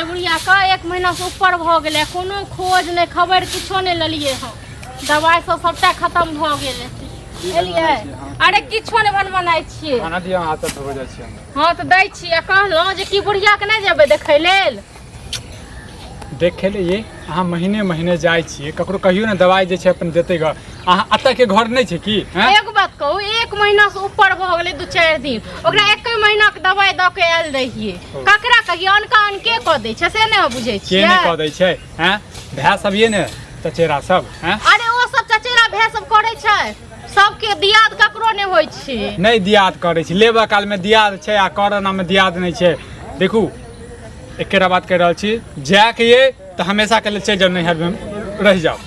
बुढ़िया का 1 महीना से ऊपर भ गेले कोनो खोज नहीं खबर कुछो नहीं ललिए हम दवाई सबटा खत्म भ गेले एलिए अरे किछो नहीं बनबनाइ छिए खाना दिया हाथ धो जाइ छी हां त दै छी आ कहलौ जे की बुढ़िया के नहीं जेबे देखै लेल देखे ले ये अहाँ महीने महीने जाइ छिए ककरो कहियो ना दवाई जे छै अपन देते ग अहाँ अत्ता के घर नहीं छै की हैं एक बात कहू 1 महीना से ऊपर भ गेले 2-4 दिन ओकरा 1 महीना के दवाई द के आयल रहिए ककरा कहियो अनका अनके क दै छै से नहीं बुझै छिए के नहीं क दै छै हैं भै सब ये ने चचेरा सब हैं अरे ओ सब चचेरा भै सब करे छै सबके दियाद ककरो नहीं होय छै नहीं दियाद करे छै लेबा काल में दियाद छै आ कोरोना में दियाद नहीं छै देखू एकेरा बात कह रहल छी जाय के ये तो हमेशा के लिए चल जाओ नैहर में रह जाओ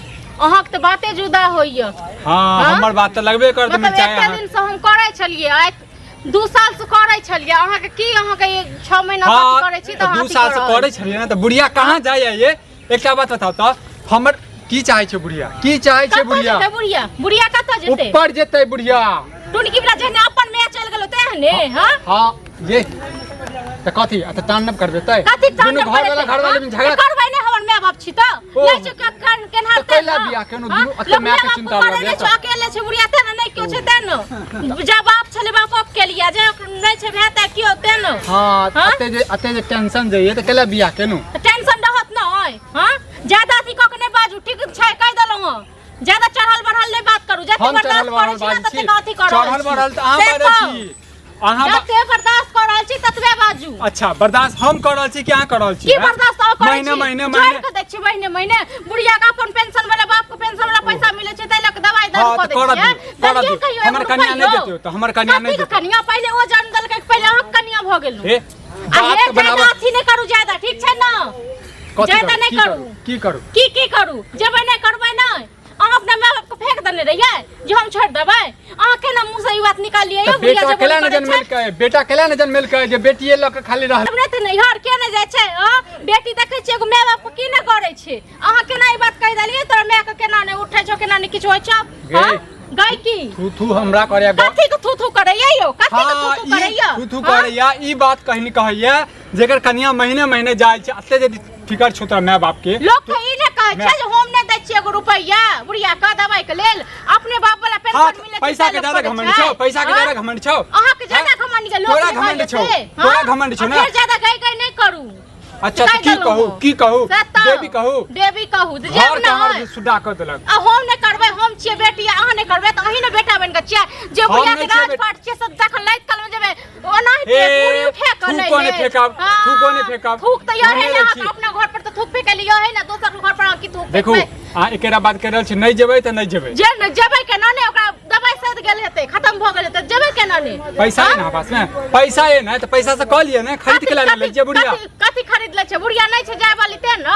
अहाँ के बाते जुदा होइए हां हमर बात त लगबे कर दे चाहे एक दिन से हम करे छलिए आइ 2 साल से करे छलिए अहाँ के की अहाँ के 6 महीना से करे छी त 2 साल से करे छलिए ना त बुढ़िया कहां जाय ये एकटा बात बताओ त हमर की चाहे छै बुढ़िया की चाहे छै बुढ़िया बुढ़िया कत जेते ऊपर जेते बुढ़िया टुनकी वाला जने अपन में चल गेलो तेहने हां हां ये त कथी त तांडव करबे त दुनु घर वाले में झगड़ा करबै ने हमर माय बाप छी त नहीं छ केनहार त कैला बिया केनो दुनु अते माय के चिंता लगे छ अकेले छ बुढ़िया त नहीं क्यों छै तेन जा बाप छले बाप के लिए जे नहीं छै भेता क्यों तेन हां अते जे टेंशन जे ये त कैला बिया केनो टेंशन रहत न होय हां ज्यादा थी क के नहीं बाजू ठीक छै कह देलौ हां ज्यादा चढ़ल बढ़ल नहीं बात करू जते बर्दाश्त करै छी तते कथि करू चढ़ल बढ़ल त अहाँ बाजै छी अहाँ जते बर्दाश्त कर रहल छी ततबे बाजू अच्छा बर्दाश्त हम कर रहल छी कि अहाँ कर रहल छी की बर्दाश्त कर महीने महीने के दै छी महीने बुढ़िया का अपन पेंशन वाला बाप के पेंशन वाला पैसा मिले छै तै लक दवाई दर क दै छी हमर कन्या नहीं देतियो त हमर कन्या नहीं देतियो कन्या पहले ओ जान दल के पहले अहाँ कन्या भ गेलु ए बात बनाबो अथी नहीं करू ज्यादा ठीक छै न ज्यादा नहीं करू की करू जेबै नहीं करबै नहीं अहाँ अपना माय बाप को फेंक देने रहिए जो हम छोड़ देबै अहाँ केना मुंह से ई बात निकालिए यो बुढ़िया बेटा केला न जन्मेल के बेटा केला न जन्मेल के जे बेटीए ल के खाली रहल अपने त नहीं हर के न जाय छै बेटी देखै छी एगो माय बाप को की न करे छै अहाँ केना ई बात कह देलिए तोर माय के केना नहीं उठै छौ केना नहीं किछ होय छौ गई की थू हमरा करैया कथि के थू करैया यो कथि के थू करैया थू करैया ई बात कहनी कहैया जेकर कन्या महीने महीने जाय छै अते जे फिकर छोता माय बाप के लोग के ई न कहै छै जे हम नै दै छी एगो रुपैया बुढ़िया का दवाई के लेल अपने बाप वाला पेंशन मिले पैसा के ज्यादा घमंड छौ पैसा के ज्यादा घमंड छौ अहाँ के ज्यादा घमंड के लोग तोरा घमंड छौ ना फिर ज्यादा गई नहीं करू अच्छा तो की कहू देवी कहू घर के हमर सुडा क देलक आ हम नै करबै हम छियै बेटी अहाँ नै करबै त अहीं नै बेटा बन के छियै जे बुढ़िया के राजपाट छियै सब जखन लैत कल में जेबै ओनाही पूरी उठे क नै थूक ने फेकब थूक त यही ना अपना घर पर त थूक फेक लियो है ना दोसर के घर पर की थूक देखू आ एकेरा बात कर रहल छी नहीं जेबै त नहीं जेबै जे नै जेबै केना नै ओकरा दवाई सद गेल हेतै खत्म भ गेल हेतै जेबै केना नै पैसा है ना पास में पैसा है ना त पैसा से क लिए ना खरीद के ले जे बुढ़िया कथि खरीद ले छै बुढ़िया नै छै जाय वाली ते न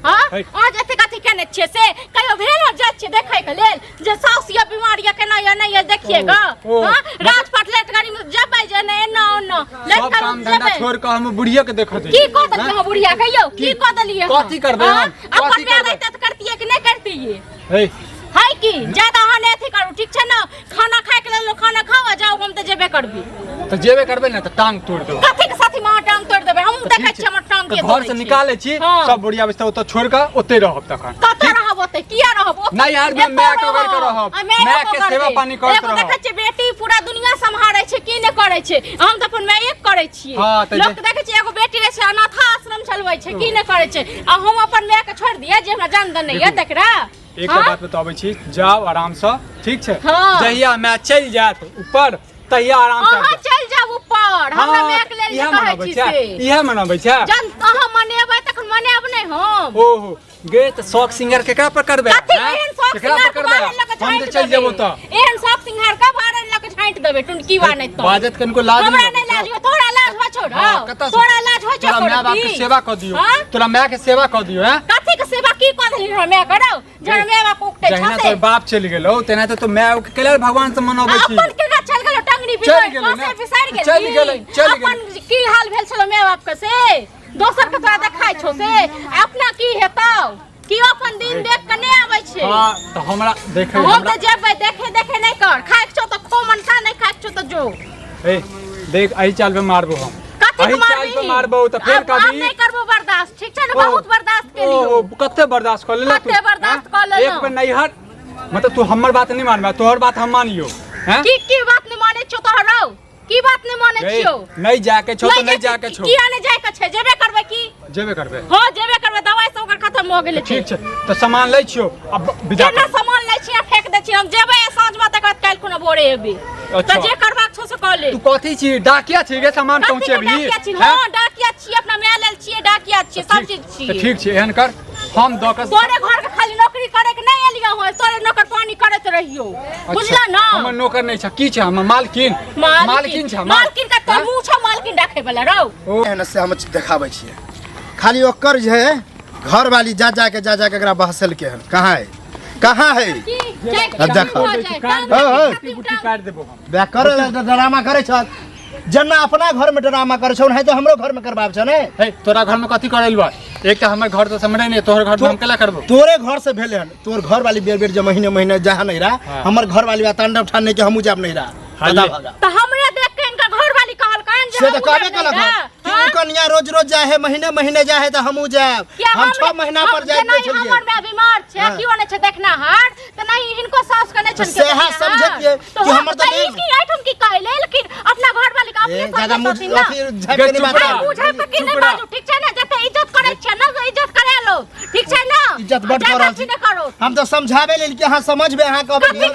हां आ जते कथि केने छियै से कहियो भेल जाय छियै देखै के लेल जे साउस या बीमारी या केना या नै या देखिएगा हां राजपाट लेट गाड़ी में जेबै जे नै एना ओना सब काम धंधा छोड़ के हम बुढ़िया के देखत की क देलिए बुढ़िया कहियो की क देलिए कथि करबै हम अपन में रहते त करतिए कि नै करतिए हे हाय की ज्यादा अहाँ नै अथि करू ठीक छै न खाना खाए के लेल खाना खाओ जाओ हम त जेबे करबी त जेबे करबै न त टांग तोड़ देबै कथि के साथी मां टांग तोड़ देबै हम देखै छी हमर टांग के घर से निकालै छी सब बुढ़िया बस्ता ओत छोड़ के ओते रहब तखन कत रहब ओते किया रहब नहीं यार मैं के कर रहब मैं के सेवा पानी करत रहब देखै छी बेटी पूरा दुनिया संभारै छै की नै करै छै हम त अपन माय एक करै छियै लोग देखै छी एगो बेटी रहे छै अनाथ आश्रम चलबै छै की नै करै छै आ हम अपन माय के छोड़ दिए जे हमरा जान दन नै तकरा एक बात बताबै छी जाओ आराम से ठीक छै जहिया मैं चल जात ऊपर तहिया आराम से अहाँ चल जाओ ऊपर हमरा माय के लेल कहै छी से इहे मनाबै छै जन अहाँ मनेबै तखन मनेब नै हम ओहो गे त शौक सिंगर केकरा पर करबै केकरा पर करबै हम त चल जेबो त एहन शौक सिंगर का भारे लक छांट देबै टुनकी वाने त बाजत कनको लाज हमरा नै लाज हो तोरा लाज हो छोड़ तोरा लाज हो छोड़ तोरा माय बाप के सेवा क दियो तोरा माय के सेवा क दियो हैं कथि के सेवा की क देली रे माय करौ जन माय बाप उठै छ जहिना तोर बाप चल गेलौ तेना त माय के केला भगवान से मनबै छी अपन केना चल गेलौ टंगनी बिसार गेल चल गेलै अपन की हाल भेल छलो माय बाप के से दोसर के तोरा देखाइ छौ से अपना की हेतौ की अपन दिन देख के नै आबै छै हां त हमरा देखै हम त जेबै देखे नै कर खाइ छौ त खो मन खा नै खाइ छौ त जो ए देख आई चाल पे मारबो हम अही चाल पे मारबो त फेर कभी अब नहीं करबो बर्दाश्त ठीक छै ना बहुत बर्दाश्त के लियो कते बर्दाश्त कर ले कते बर्दाश्त कर ले एक पे नहीं हट मतलब तू हमर बात नहीं मानबा तोहर बात हम मानियो हैं की बात नहीं माने छो तोहरो की बात नहीं माने छियो नहीं जाके छो तो नहीं जाके छो किया नहीं जाय के छै जेबे करबे की जेबे करबे हां जेबे करबे दवाई सब ओकर खत्म हो गेले ठीक छै तो सामान लै छियो अब विदा केना सामान लै छी फेंक दै छी हम जेबे साँझ में तक काल खुना भोरे एबे त जे करबाक छो से क ले तू कथि छी डाकिया छी गे सामान पहुंचेबी हां डाकिया छी अपना मैं लेल छी डाकिया छी सब चीज छी ठीक छै एहन कर हम दकस तोरे घर के खाली नौकरी करे के नहीं एलियो हो तोरे नौकर पानी करत रहियो बुझला ना हमर नौकर नहीं छ की छ हम मालकिन छ मालकिन का तो मुंह छ मालकिन रखे वाला रहो एहन से हम देखाबै छियै खाली ओकर जे है घर वाली जा के एकरा बहसल के हन कहाँ है अब देखो बुटी काट देबो हम बे कर ड्रामा करे छ जना अपना घर में ड्रामा करे छ है तो हमरो घर में करबाब छ ने हे तोरा घर में कथि करैल बा एक त हमर घर तो समझे नहीं तोहर घर में हम केला करबो तोरे घर से भेले हन तोर घर वाली बेर जे महीने जहां नहीं रहा हमर घर वाली बा तांडव ठाने के हमू जाब नहीं रहा तो हमरे देख के इनका घर वाली कहल कान से तो कहबे कलक तू कन्या रोज जाए है महीने जाए है तो हमू जाब हम 6 महीना पर जाए नहीं हमर में बीमार छे की होने छे देखना हार तो नहीं इनको सास कने छन के सेहा समझतिए कि हमर तो नहीं की आइटम की कहले लेकिन अपना घर वाली का अपने ज्यादा मुझे फिर झपके नहीं बात बुझे पे की नहीं बाजू ठीक छे ना जते इज्जत करे छे ना इज्जत करे लो ठीक छे ना इज्जत बड़ करो हम तो समझावे लेल कि हां समझबे हां कहबे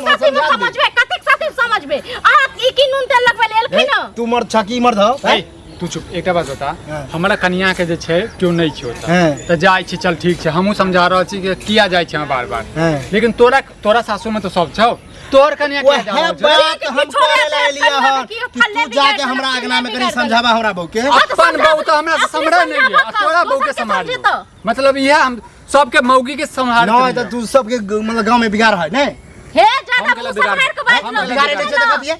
समझबे कतेक साथी समझबे आप ई की नून तेल लगबे लेल की ना तू मर छकी मर ध तू चुप एकटा बात बता हमरा कन्या के जे छै क्यों नहीं छै होता त जाय छी चल ठीक छै हमहू समझा रहल छी कि किया जाय छै बार-बार लेकिन तोरा सासू में तो सब छौ तोर कन्या के है बात हम करे ले लिया हन तू जाके हमरा आगना में करी समझावा हमरा बहू के अपन बहू तो हमरा से समझे नहीं है तोरा बहू के संभाल मतलब ये हम सबके मौगी के संभाल नहीं तो तू सबके मतलब गांव में बिगाड़ है ने हे ज्यादा संभाल के बात हम बिगाड़े नहीं छे कथि है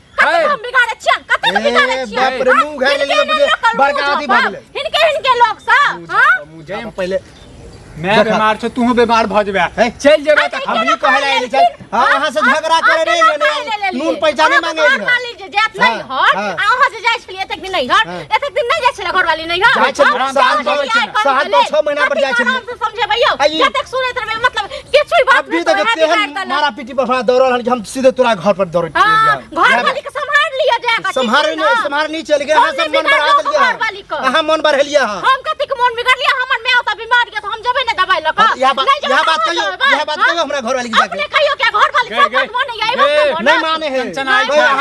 हम बिगाड़े छियन कते बिगाड़े छियन बाप रे मुंह घर ले लिए बड़का आदमी भागले इनके लोग सा हां मुझे पहले मैं बीमार छ तू बीमार भ जेबे चल जेबे त हम नहीं कहले आइल चल अहां से झगड़ा करे रे नून पैसा नहीं मांगे घर वाली जे जात नहीं हट अहां से जाय छलिए एतक दिन नहीं हट एतक दिन नहीं जाय छले घर वाली नहीं हट जाय छ साल 6 महीना पर जाय छ हम समझे भैया एतक सुनैत रहे मतलब किछु बात अभी तक तेहन मारा पीटी पर दौड़ल हन कि हम सीधे तोरा घर पर दौड़ घर वाली के संभाल लिया जाएगा संभार नहीं चल गए हां सब मन बढ़ा दिया हां मन बढ़लिया हम कथि के मन बिगड़ लिया हमर मैं त बीमार के तो हम जबे ना दवाई लका यह बात कहियो हमरा घर वाली के जाके अपने कहियो क्या घर वाली सब माने आई बात नहीं माने है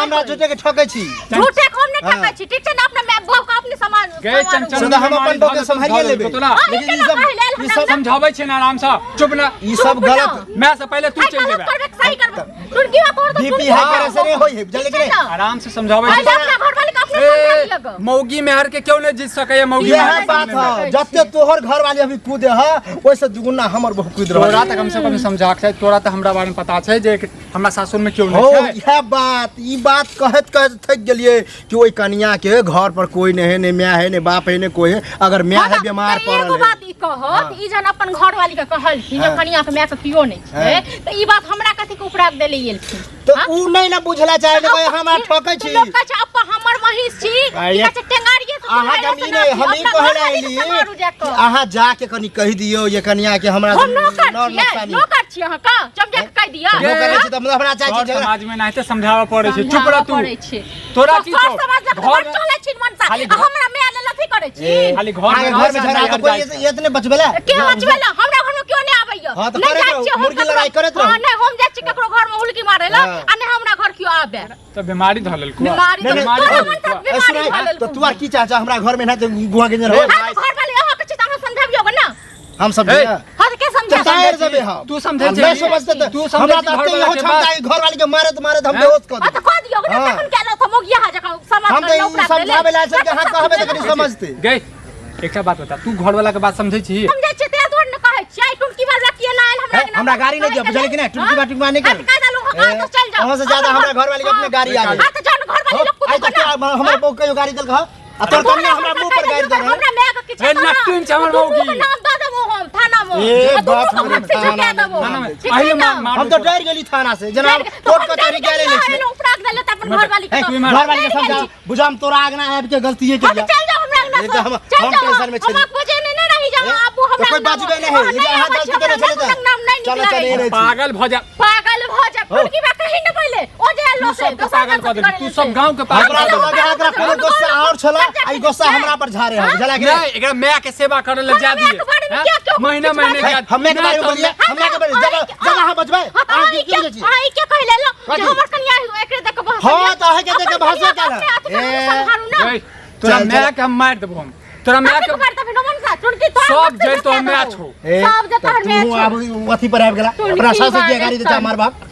हमरा झूठे के ठकै छी झूठे को हम नहीं ठकै छी ठीक छै ना अपने मैं बहू का अपने सामान गए चंचल सुन हम अपन बहू के संभालिए लेबे लेकिन ई सब समझाबै छै ना आराम से चुप ना ई सब गलत मैं से पहले तू चल जेबे सही करबे तुरकी बात और बीपी हाई करे से नहीं होई है जल्दी करे आराम से समझाबै छै अपना घर वाली का अपने संभाल लियो मौगी मेहर के क्यों नहीं जीत सके मौगी यह बात है जत्ते तोहर घर वाली अभी कूदे है ओइसे दुगुना हमर बहु कूद रहा तोरा तक हमसे कभी समझा के तोरा त हमरा बारे में पता छै जे हमरा सासुर में क्यों नहीं छै यह बात ई बात कहत थक गेलिए कि ओई कन्या के घर पर कोई नहीं है ने मां है ने बाप है ने कोई है अगर मां है बीमार पड़ल है बात ई कहत ई जन अपन घर वाली के कहल कि जे कन्या के मां के कियो नहीं छै त ई बात हमरा कथि के उपराग देले गेलखिन तो ऊ नहीं ना बुझला चाहे ने हमरा ठोकै छी लोग कह अपन हमर महिष छी कह टेंगारिए से आहा जमीन हम ही कहले आइली आहा जाके कनी कहि दियो ये कन्या के हमरा नौकर छी अहाँ का जब देख कह दिया नौकर छी त मतलब हमरा चाहे छी समाज में नहीं त समझावा पड़े छै चुप रह तू तोरा की छौ घर चले छी मनसा हमरा में आले लथी करे छी खाली घर में झगड़ा के कोई इतने बचबेला के बचबेला हमरा घर में क्यों नहीं आबैया हां त करे मुर्गी लड़ाई करत रह हां नहीं हम जाय छी ककरो घर में हुलकी मारेला आ नहीं हमरा घर क्यों आबे त बीमारी धलल को बीमारी तो तू की चाचा हमरा घर में ना तो गुआ के रहो घर वाले अहाँ के त समझाबियो ना हम समझे हां के समझा टायर जबे हम तू समझे मैं समझते तू हमरा त यहो क्षमता है घर वाली के मारत हम बेहोश कर तो कह दियो ना तखन के लो मोग यहां जका समाज हम तो समझावे ला से कहां कहबे त कनी समझते गई एकटा बात बता तू घर वाला के बात समझे छी समझे छी ते तोड़ न कहै छी टुटकी वाला किए ना आइल हमरा गाड़ी नहीं दिया बुझल कि ना टुटकी बाटुकी नहीं कर तो चल जाओ वहां से ज्यादा हमरा घर वाली के अपने गाड़ी आ गई हां तो जान घर वाली लोग आई त हमर बहू के गाड़ी दल कह आ तोर कन्या हमरा मुंह पर गाड़ी दे हमरा मैं के किछ ए नटुन छ हमर मौगी नाम द देबो हम थाना में ए बाप रे थाना देबो हम तो डर गेली थाना से जना कोर्ट कचहरी गेले नहीं छै उपराग देले त अपन घर वाली के घर वाली के समझा बुझाम तोरा आगना आब के गलती है के चल जाओ हमरा एकदम हम टेंशन में छी हम बजे नहीं रही जा अब तो कोई बाजबे नहीं है ये हां गलती करे चले जा नाम नहीं निकला पागल भ जा फुलकी बा कहीं न पहले ओ जे लो से तो पागल कर दे तू सब गांव के पागल हमरा लगे एकरा कोनो गुस्सा और छला आई गुस्सा हमरा पर झारे है जला के नहीं एकरा मैं के सेवा करे ले जा दिए महीना महीने हमें के बारे में बोलिए हमें के बारे जगह हां बजबे आ की छी आई के कहले लो जे हमर कन्या एकरे देख हां तो है के देख भाषा का ए तोरा मैं के हम मार देबो हम तोरा मैं के सब जई तो मैच हो सब जे तोहर मैच तू अब अथी पर आबि गेला अपना सास के गाड़ी दे मार बाप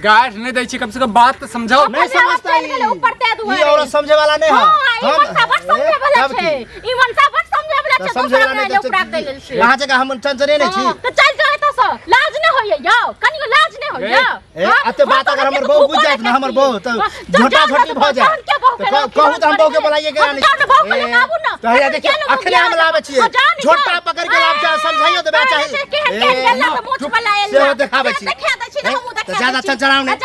गाइस नहीं दै छी कम से कम बात तो समझाओ नहीं समझता ये औरत समझे वाला नहीं है हम सब समझे वाला छे ई मन सब समझे वाला छे समझे वाला नहीं कहां जगह हम टेंशन नहीं छी तो चल जाए तो सो लाज न होइए यो कनियो लाज न होइए ए अते बात अगर हमर बहू बुझ जात ना हमर बहू तो झोटा झोटी भ जाए तो कहू त हम बहू के बुलाइए के नहीं तो ये देखिए अखने हम लावे छिए झोटा पकड़ के लाव चाहे समझाइयो तो चाहिए से देखावे छी ज्यादा चल चलाओ नहीं